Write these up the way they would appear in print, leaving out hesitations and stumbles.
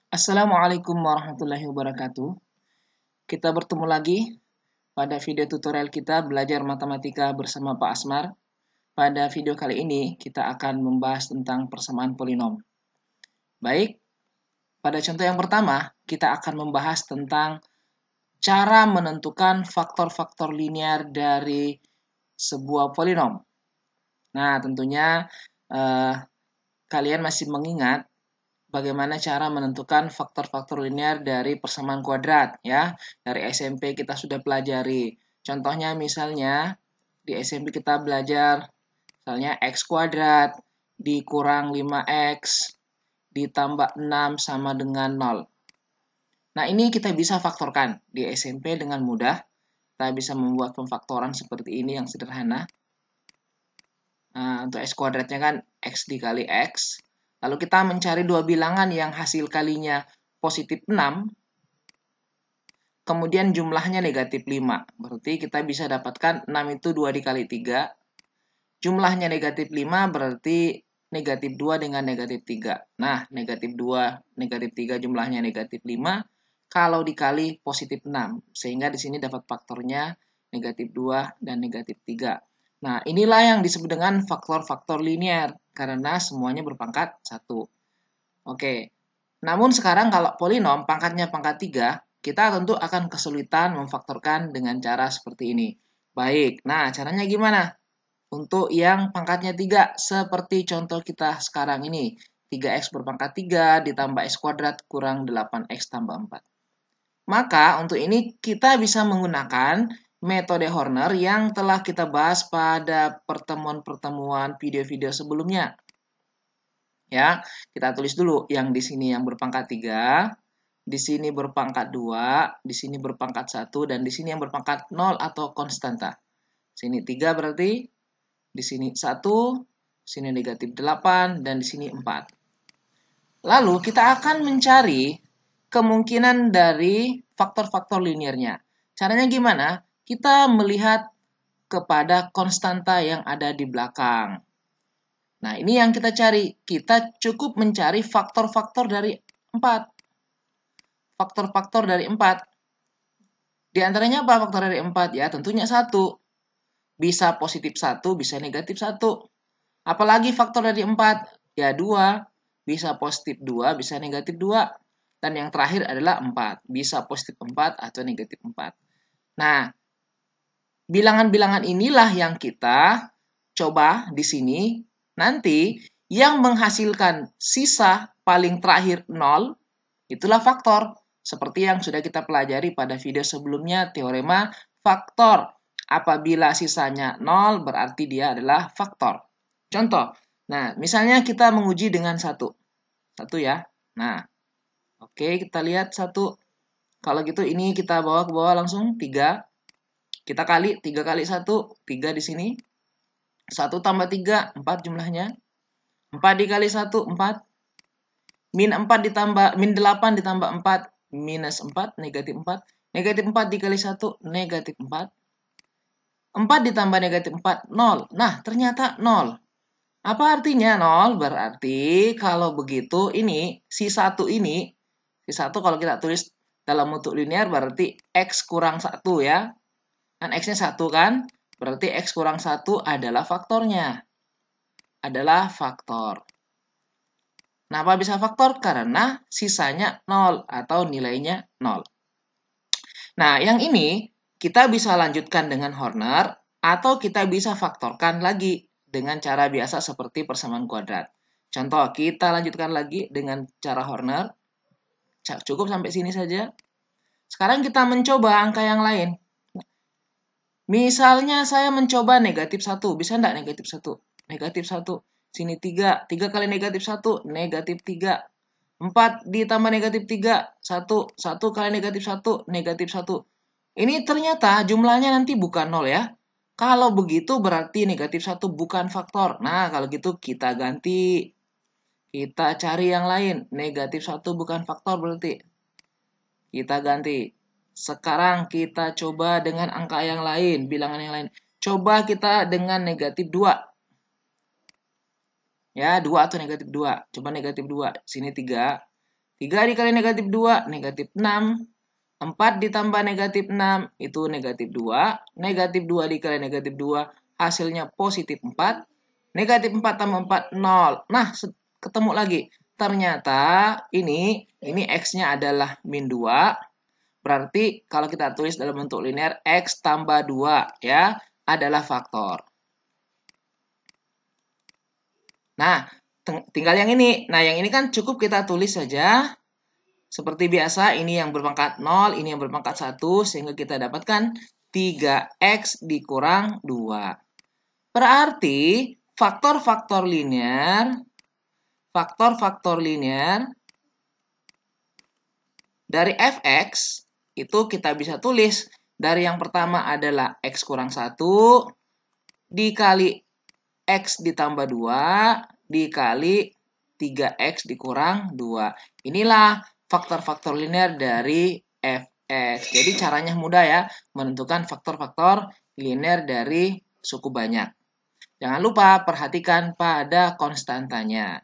Assalamualaikum warahmatullahi wabarakatuh. Kita bertemu lagi pada video tutorial kita belajar matematika bersama Pak Asmar. Pada video kali ini kita akan membahas tentang persamaan polinom. Baik, pada contoh yang pertama kita akan membahas tentang cara menentukan faktor-faktor linear dari sebuah polinom. Nah, tentunya kalian masih mengingat bagaimana cara menentukan faktor-faktor linear dari persamaan kuadrat ya. Dari SMP kita sudah pelajari. Contohnya misalnya di SMP kita belajar misalnya x kuadrat dikurang 5x ditambah 6 sama dengan 0. Nah, ini kita bisa faktorkan di SMP dengan mudah. Kita bisa membuat pemfaktoran seperti ini yang sederhana. Nah, untuk x kuadratnya kan x dikali x. Lalu kita mencari dua bilangan yang hasil kalinya positif 6, kemudian jumlahnya negatif 5. Berarti kita bisa dapatkan 6 itu 2 dikali 3. Jumlahnya negatif 5 berarti negatif 2 dengan negatif 3. Nah, negatif 2, negatif 3 jumlahnya negatif 5. Kalau dikali positif 6. Sehingga di sini dapat faktornya negatif 2 dan negatif 3. Nah, inilah yang disebut dengan faktor-faktor linear. Karena semuanya berpangkat 1. Oke. Namun sekarang kalau polinom pangkatnya pangkat 3, kita tentu akan kesulitan memfaktorkan dengan cara seperti ini. Baik, nah caranya gimana? Untuk yang pangkatnya 3, seperti contoh kita sekarang ini. 3x berpangkat 3 ditambah x kuadrat kurang 8x tambah 4. Maka untuk ini kita bisa menggunakan metode Horner yang telah kita bahas pada pertemuan-pertemuan video-video sebelumnya. Ya, kita tulis dulu yang di sini yang berpangkat 3, di sini berpangkat 2, di sini berpangkat 1, dan di sini yang berpangkat 0 atau konstanta. Sini 3 berarti, di sini 1, sini negatif 8, dan di sini 4. Lalu kita akan mencari kemungkinan dari faktor-faktor linearnya. Caranya gimana? Kita melihat kepada konstanta yang ada di belakang. Nah, ini yang kita cari. Kita cukup mencari faktor-faktor dari 4. Faktor-faktor dari 4. Di antaranya apa faktor dari 4? Ya, tentunya 1. Bisa positif 1, bisa negatif 1. Apalagi faktor dari 4? Ya, 2. Bisa positif 2, bisa negatif 2. Dan yang terakhir adalah 4. Bisa positif 4 atau negatif 4. Nah, bilangan-bilangan inilah yang kita coba di sini. Nanti yang menghasilkan sisa paling terakhir 0, itulah faktor. Seperti yang sudah kita pelajari pada video sebelumnya, teorema faktor. Apabila sisanya 0, berarti dia adalah faktor. Contoh, nah misalnya kita menguji dengan 1. 1 ya. Nah, oke kita lihat 1. Kalau gitu ini kita bawa ke bawah langsung 3. Kita kali 3 kali 1, 3 di sini. 1 tambah 3, 4 jumlahnya. 4 dikali 1, 4. Min 4 ditambah, min 8 ditambah 4, minus 4, negatif 4. Negatif 4 dikali 1, negatif 4. 4 ditambah negatif 4, 0. Nah, ternyata 0. Apa artinya 0? Berarti kalau begitu ini, si 1 ini, si 1 kalau kita tulis dalam bentuk linear berarti x kurang 1 ya. Kan x-nya 1 kan? Berarti x kurang 1 adalah faktornya. Adalah faktor. Kenapa bisa faktor? Karena sisanya 0 atau nilainya 0. Nah, yang ini kita bisa lanjutkan dengan Horner atau kita bisa faktorkan lagi dengan cara biasa seperti persamaan kuadrat. Contoh, kita lanjutkan lagi dengan cara Horner. Cukup sampai sini saja. Sekarang kita mencoba angka yang lain. Misalnya saya mencoba negatif 1. Bisa enggak negatif 1? Negatif 1. Sini 3. 3 kali negatif 1. Negatif 3. 4 ditambah negatif 3. 1. 1 kali negatif 1. Negatif 1. Ini ternyata jumlahnya nanti bukan 0 ya. Kalau begitu berarti negatif 1 bukan faktor. Nah, kalau gitu kita ganti. Kita cari yang lain. Negatif 1 bukan faktor berarti. Kita ganti. Sekarang kita coba dengan angka yang lain, bilangan yang lain. Coba kita dengan negatif 2. Ya, 2 atau negatif 2. Coba negatif 2. Sini 3. 3 dikali negatif 2, negatif 6. 4 ditambah negatif 6, itu negatif 2. Negatif 2 dikali negatif 2, hasilnya positif 4. Negatif 4 tambah 4, 0. Nah, ketemu lagi. Ternyata ini X-nya adalah min 2. Berarti kalau kita tulis dalam bentuk linear, X tambah 2 ya adalah faktor. Nah, tinggal yang ini. Nah, yang ini kan cukup kita tulis saja. Seperti biasa, ini yang berpangkat 0, ini yang berpangkat 1, sehingga kita dapatkan 3X dikurang 2. Berarti faktor-faktor linear dari fx itu kita bisa tulis dari yang pertama adalah X kurang 1 dikali X ditambah 2 dikali 3X dikurang 2. Inilah faktor-faktor linear dari fx. Jadi caranya mudah ya, menentukan faktor-faktor linear dari suku banyak. Jangan lupa perhatikan pada konstantanya.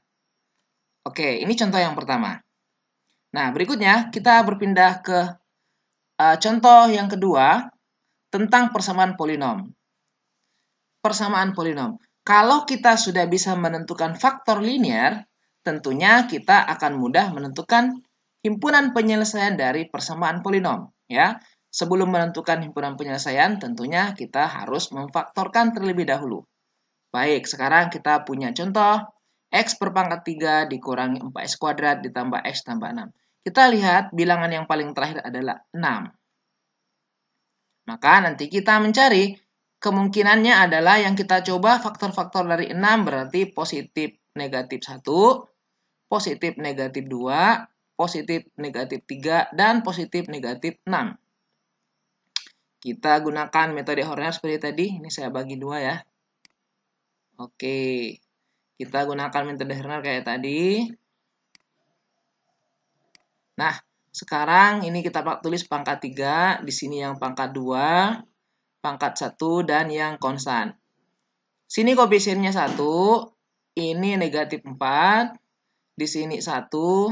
Oke, ini contoh yang pertama. Nah, berikutnya kita berpindah ke contoh yang kedua tentang persamaan polinom. Persamaan polinom. Kalau kita sudah bisa menentukan faktor linear, tentunya kita akan mudah menentukan himpunan penyelesaian dari persamaan polinom. Ya, sebelum menentukan himpunan penyelesaian, tentunya kita harus memfaktorkan terlebih dahulu. Baik, sekarang kita punya contoh X berpangkat 3 dikurangi 4X kuadrat ditambah X tambah 6. Kita lihat bilangan yang paling terakhir adalah 6. Maka nanti kita mencari kemungkinannya adalah yang kita coba faktor-faktor dari 6 berarti positif negatif 1, positif negatif 2, positif negatif 3, dan positif negatif 6. Kita gunakan metode Horner seperti tadi. Ini saya bagi 2 ya. Oke, kita gunakan metode Horner kayak tadi. Nah, sekarang ini kita tulis pangkat 3, di sini yang pangkat 2, pangkat 1, dan yang konstan. Sini koefisiennya 1, ini negatif 4, di sini 1,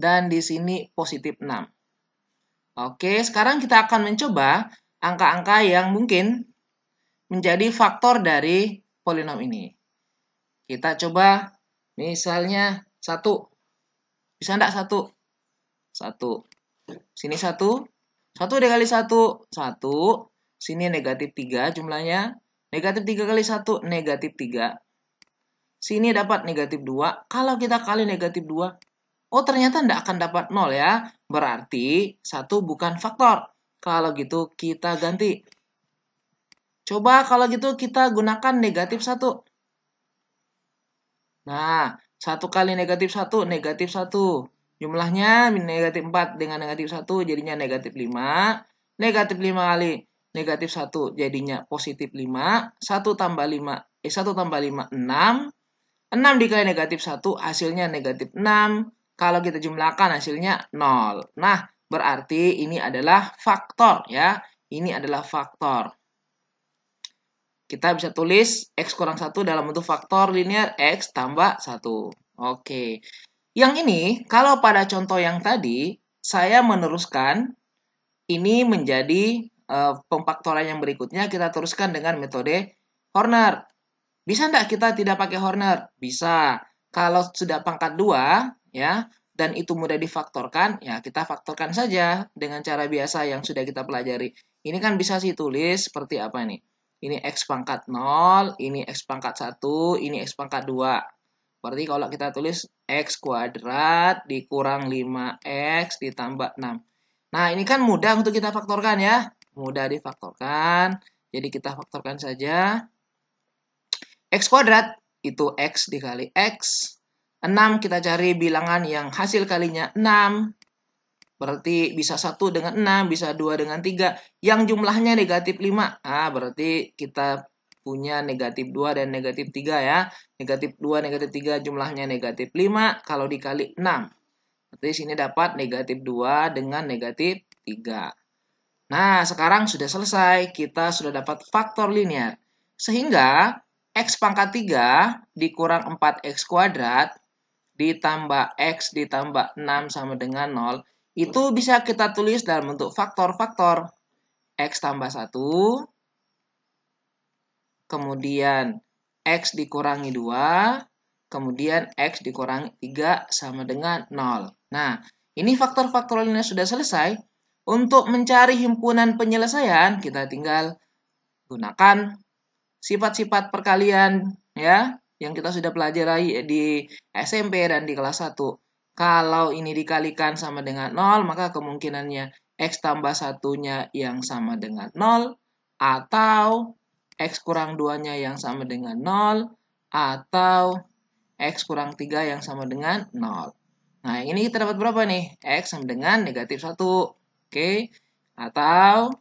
dan di sini positif 6. Oke, sekarang kita akan mencoba angka-angka yang mungkin menjadi faktor dari polinom ini. Kita coba misalnya 1. Bisa enggak 1? 1. Sini 1. 1 dikali 1. 1. Sini negatif 3 jumlahnya. Negatif 3 kali 1. Negatif 3. Sini dapat negatif 2. Kalau kita kali negatif 2. Oh, ternyata enggak akan dapat 0 ya. Berarti 1 bukan faktor. Kalau gitu kita ganti. Coba kalau gitu kita gunakan negatif 1. Nah, 1 kali negatif 1, negatif 1. Jumlahnya negatif 4 dengan negatif 1 jadinya negatif 5. Negatif 5 kali negatif 1 jadinya positif 5. 1 tambah 5, 1 tambah 5, 6. 6 dikali negatif 1 hasilnya negatif 6. Kalau kita jumlahkan hasilnya 0. Nah, berarti ini adalah faktor ya. Ini adalah faktor. Kita bisa tulis X kurang 1 dalam bentuk faktor linear X tambah 1. Oke. Yang ini, kalau pada contoh yang tadi, saya meneruskan ini menjadi pemfaktoran yang berikutnya kita teruskan dengan metode Horner. Bisa enggak kita tidak pakai Horner? Bisa. Kalau sudah pangkat 2, ya, dan itu mudah difaktorkan, ya kita faktorkan saja dengan cara biasa yang sudah kita pelajari. Ini kan bisa ditulis seperti apa nih? Ini X pangkat 0, ini X pangkat 1, ini X pangkat 2. Berarti kalau kita tulis X kuadrat dikurang 5X ditambah 6. Nah, ini kan mudah untuk kita faktorkan ya. Mudah difaktorkan. Jadi kita faktorkan saja. X kuadrat itu X dikali X. 6 kita cari bilangan yang hasil kalinya 6. Berarti bisa 1 dengan 6, bisa 2 dengan 3. Yang jumlahnya negatif 5. Ah, berarti kita punya negatif 2 dan negatif 3 ya. Negatif 2, negatif 3 jumlahnya negatif 5. Kalau dikali 6. Berarti sini dapat negatif 2 dengan negatif 3. Nah, sekarang sudah selesai. Kita sudah dapat faktor linear. Sehingga X pangkat 3 dikurang 4X kuadrat ditambah X ditambah 6 sama dengan 0, itu bisa kita tulis dalam bentuk faktor-faktor. X tambah 1, kemudian X dikurangi 2, kemudian X dikurangi 3 sama dengan 0. Nah, ini faktor-faktorialnya sudah selesai. Untuk mencari himpunan penyelesaian, kita tinggal gunakan sifat-sifat perkalian ya yang kita sudah pelajari di SMP dan di kelas 1. Kalau ini dikalikan sama dengan 0, maka kemungkinannya X tambah 1-nya yang sama dengan 0, atau X kurang 2-nya yang sama dengan 0, atau X kurang 3 yang sama dengan 0. Nah, ini kita dapat berapa nih? X sama dengan negatif 1. Oke. Atau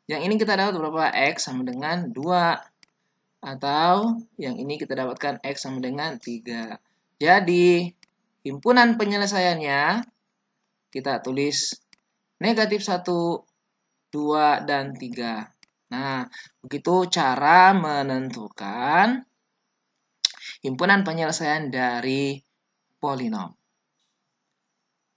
yang ini kita dapat berapa? X sama dengan 2. Atau yang ini kita dapatkan X sama dengan 3. Jadi, himpunan penyelesaiannya kita tulis negatif 1, 2, dan 3. Nah, begitu cara menentukan himpunan penyelesaian dari polinom.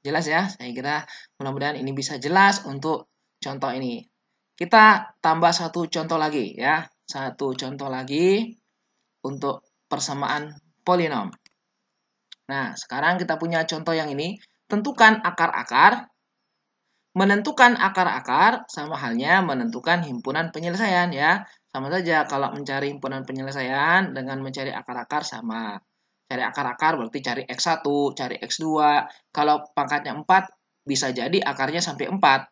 Jelas ya? Saya kira mudah-mudahan ini bisa jelas untuk contoh ini. Kita tambah satu contoh lagi ya. Satu contoh lagi untuk persamaan polinom. Nah, sekarang kita punya contoh yang ini. Tentukan akar-akar. Menentukan akar-akar sama halnya menentukan himpunan penyelesaian ya. Sama saja kalau mencari himpunan penyelesaian dengan mencari akar-akar sama. Cari akar-akar berarti cari X1, cari X2. Kalau pangkatnya 4, bisa jadi akarnya sampai 4.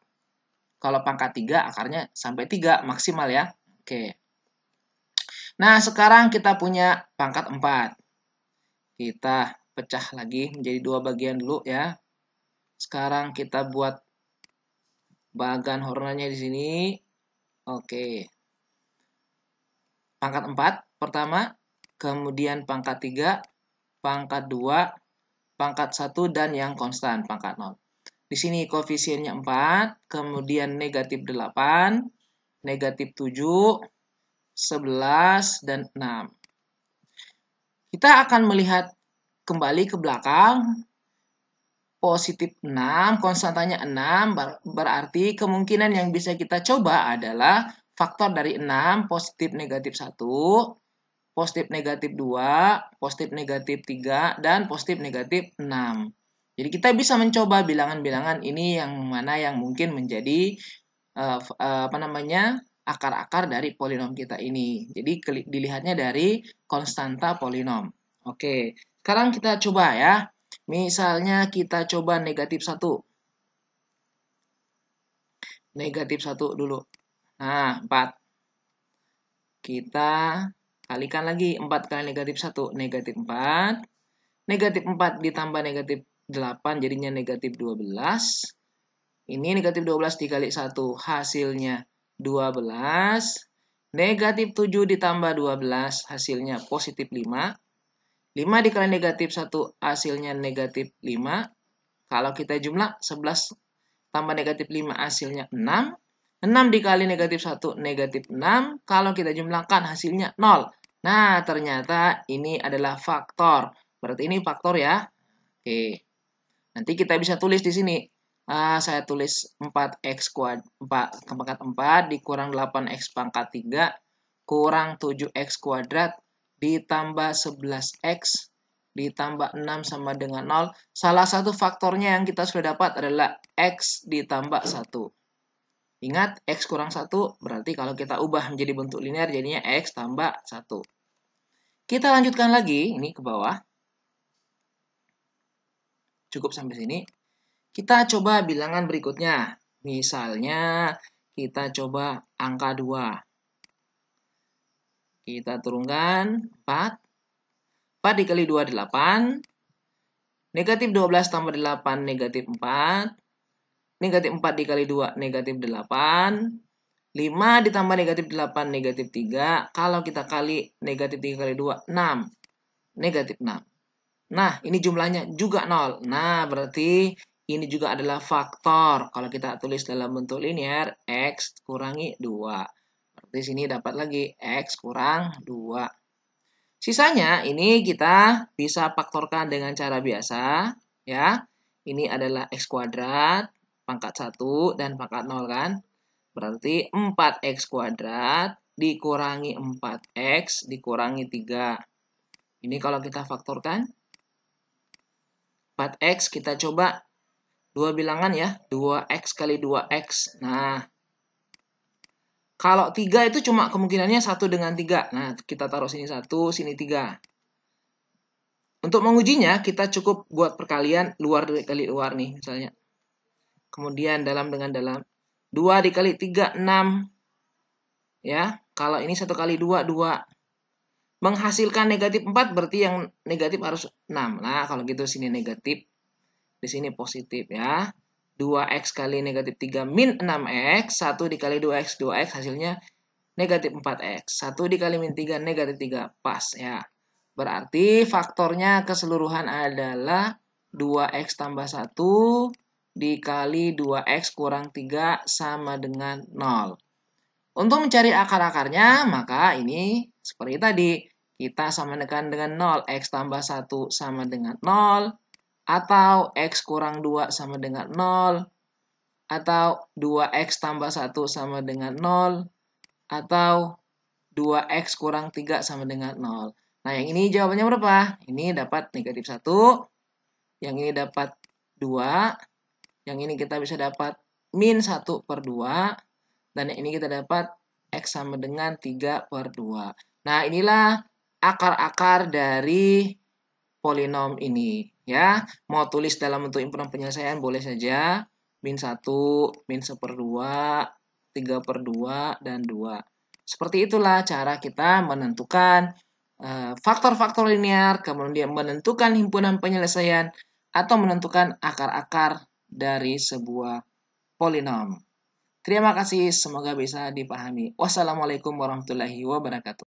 Kalau pangkat 3, akarnya sampai 3 maksimal ya. Oke. Nah, sekarang kita punya pangkat 4. Kita pecah lagi menjadi 2 bagian dulu ya. Sekarang kita buat bagan hornanya di sini. Oke. Pangkat 4 pertama, kemudian pangkat 3, pangkat 2, pangkat 1, dan yang konstan, pangkat 0. Di sini koefisiennya 4, kemudian negatif 8, negatif 7, 11, dan 6. Kita akan melihat kembali ke belakang. Positif 6, konstantanya 6, berarti kemungkinan yang bisa kita coba adalah faktor dari 6, positif negatif 1, positif negatif 2, positif negatif 3, dan positif negatif 6. Jadi kita bisa mencoba bilangan-bilangan ini yang mana yang mungkin menjadi akar-akar dari polinom kita ini. Jadi dilihatnya dari konstanta polinom. Oke, sekarang kita coba ya. Misalnya kita coba negatif 1. Negatif 1 dulu. Nah, 4. Kita kalikan lagi. 4 kali negatif 1. Negatif 4. Negatif 4 ditambah negatif 8 jadinya negatif 12. Ini negatif 12 dikali 1 hasilnya 12. Negatif 7 ditambah 12 hasilnya positif 5. 5 dikali negatif 1 hasilnya negatif 5. Kalau kita jumlah 11 tambah negatif 5 hasilnya 6. 6 dikali negatif 1 negatif 6. Kalau kita jumlahkan hasilnya 0. Nah, ternyata ini adalah faktor. Berarti ini faktor ya. Oke. Nanti kita bisa tulis di sini. Saya tulis 4x pangkat 4 dikurang 8x pangkat 3 kurang 7x kuadrat ditambah 11x ditambah 6 sama dengan 0. Salah satu faktornya yang kita sudah dapat adalah x ditambah 1. Ingat, x kurang 1 berarti kalau kita ubah menjadi bentuk linear jadinya x tambah 1. Kita lanjutkan lagi, ini ke bawah. Cukup sampai sini. Kita coba bilangan berikutnya. Misalnya, kita coba angka 2. Kita turunkan 4. 4 dikali 2, 8. Negatif 12 tambah 8, negatif 4. Negatif 4 dikali 2, negatif 8. 5 ditambah negatif 8, negatif 3. Kalau kita kali negatif 3 kali 2, 6. Negatif 6. Nah, ini jumlahnya juga 0. Nah, berarti ini juga adalah faktor. Kalau kita tulis dalam bentuk linear, X kurangi 2. Berarti sini dapat lagi X kurang 2. Sisanya ini kita bisa faktorkan dengan cara biasa, ya. Ini adalah X kuadrat, pangkat 1 dan pangkat 0 kan. Berarti 4X kuadrat dikurangi 4X dikurangi 3. Ini kalau kita faktorkan, 4X kita coba dua bilangan ya, 2X kali 2X. Nah, kalau 3 itu cuma kemungkinannya 1 dengan 3. Nah, kita taruh sini 1, sini 3. Untuk mengujinya, kita cukup buat perkalian luar kali luar nih, misalnya. Kemudian dalam dengan dalam. 2 dikali 3, 6. Ya, kalau ini 1 kali 2, 2. Menghasilkan negatif 4 berarti yang negatif harus 6. Nah, kalau gitu sini negatif, di sini positif ya. 2X kali negatif 3 min 6X, 1 dikali 2X, 2X hasilnya negatif 4X. 1 dikali min 3, negatif 3. Pas ya. Berarti faktornya keseluruhan adalah 2X tambah 1 dikali 2X kurang 3 sama dengan 0. Untuk mencari akar-akarnya, maka ini seperti tadi. Kita samakan dengan 0. X tambah 1 sama dengan 0. Atau X kurang 2 sama dengan 0. Atau 2X tambah 1 sama dengan 0. Atau 2X kurang 3 sama dengan 0. Nah, yang ini jawabannya berapa? Ini dapat negatif 1. Yang ini dapat 2. Yang ini kita bisa dapat min 1 per 2. Dan yang ini kita dapat X sama dengan 3 per 2. Nah, inilah akar-akar dari polinom ini. Ya, mau tulis dalam bentuk impunan penyelesaian boleh saja. Min 1, min 1/2, 3/2, dan 2. Seperti itulah cara kita menentukan faktor-faktor linear, kemudian menentukan himpunan penyelesaian, atau menentukan akar-akar dari sebuah polinom. Terima kasih, semoga bisa dipahami. Wassalamualaikum warahmatullahi wabarakatuh.